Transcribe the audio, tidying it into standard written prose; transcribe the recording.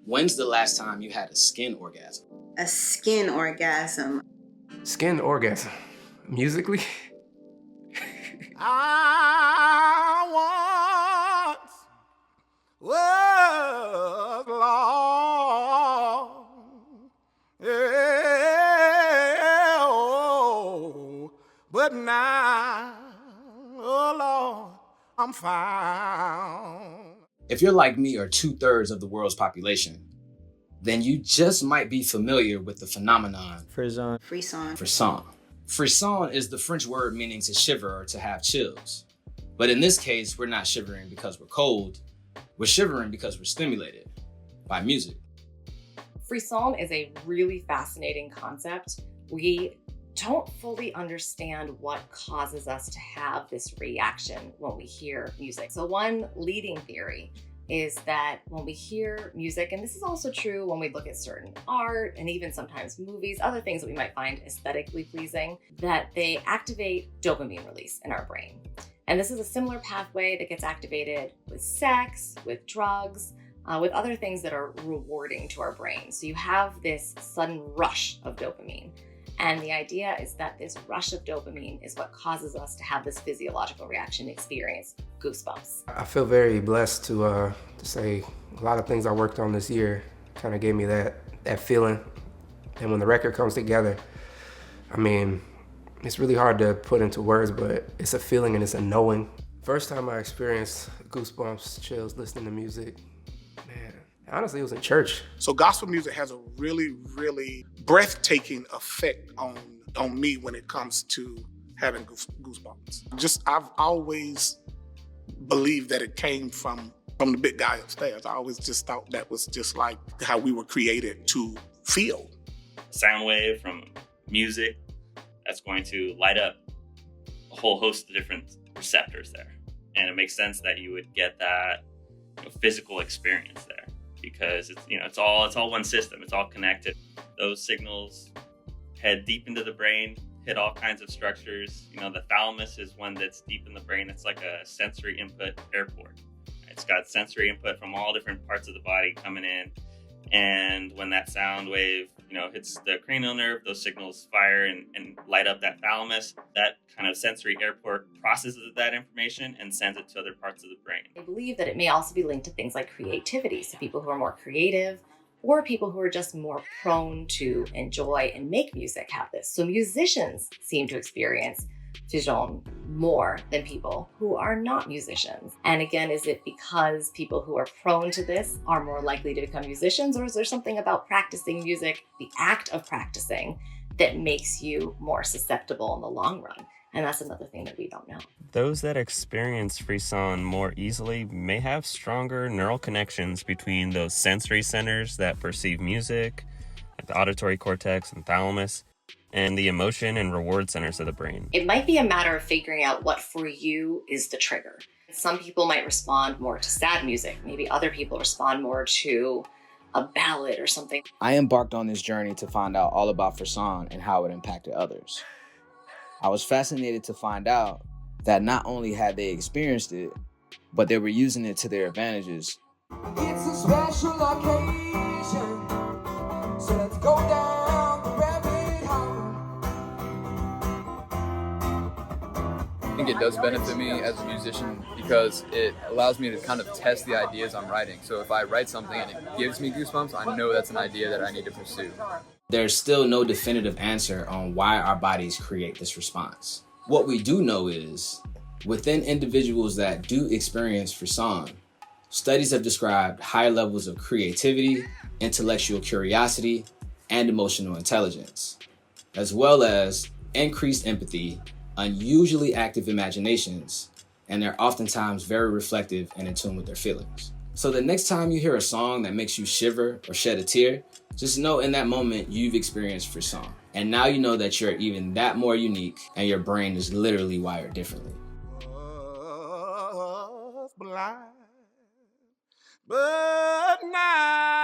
When's the last time you had a skin orgasm? A skin orgasm. Skin orgasm. Musically? I once was lost. Yeah, oh, but now, oh Lord, I'm found. If you're like me or 2/3 of the world's population, then you just might be familiar with the phenomenon Frisson. Frisson. Frisson is the French word meaning to shiver or to have chills. But in this case, we're not shivering because we're cold. We're shivering because we're stimulated by music. Frisson is a really fascinating concept. We don't fully understand what causes us to have this reaction when we hear music. So one leading theory is that when we hear music, and this is also true when we look at certain art and even sometimes movies, other things that we might find aesthetically pleasing, that they activate dopamine release in our brain. And this is a similar pathway that gets activated with sex, with drugs, with other things that are rewarding to our brain. So you have this sudden rush of dopamine. And the idea is that this rush of dopamine is what causes us to have this physiological reaction, experience goosebumps. I feel very blessed to say a lot of things I worked on this year kind of gave me that feeling. And when the record comes together, I mean, it's really hard to put into words, but it's a feeling and it's a knowing. First time I experienced goosebumps, chills, listening to music, man, honestly, it was in church. So gospel music has a really, really breathtaking effect on me when it comes to having goosebumps. I've always believed that it came from the big guy upstairs. I always just thought that was just like how we were created to feel. Sound wave from music that's going to light up a whole host of different receptors there. And it makes sense that you would get that physical experience there because it's all one system. It's all connected. Those signals head deep into the brain, hit all kinds of structures. The thalamus is one that's deep in the brain. It's like a sensory input airport. It's got sensory input from all different parts of the body coming in. And when that sound wave, hits the cranial nerve, those signals fire and light up that thalamus. That kind of sensory airport processes that information and sends it to other parts of the brain. I believe that it may also be linked to things like creativity. So people who are more creative or people who are just more prone to enjoy and make music have this. So musicians seem to experience Frisson more than people who are not musicians. And again, is it because people who are prone to this are more likely to become musicians, or is there something about practicing music, the act of practicing, that makes you more susceptible in the long run? And that's another thing that we don't know. Those that experience Frisson more easily may have stronger neural connections between those sensory centers that perceive music, like the auditory cortex and thalamus, and the emotion and reward centers of the brain. It might be a matter of figuring out what for you is the trigger. Some people might respond more to sad music. Maybe other people respond more to a ballad or something. I embarked on this journey to find out all about Frisson and how it impacted others. I was fascinated to find out that not only had they experienced it, but they were using it to their advantages. It's a special occasion, so let's go down the rabbit hole. I think it does benefit me as a musician because it allows me to kind of test the ideas I'm writing. So if I write something and it gives me goosebumps, I know that's an idea that I need to pursue. There's still no definitive answer on why our bodies create this response. What we do know is, within individuals that do experience Frisson, studies have described higher levels of creativity, intellectual curiosity, and emotional intelligence, as well as increased empathy, unusually active imaginations, and they're oftentimes very reflective and in tune with their feelings. So the next time you hear a song that makes you shiver or shed a tear, just know in that moment you've experienced Frisson. And now you know that you're even that more unique and your brain is literally wired differently. Blind, but now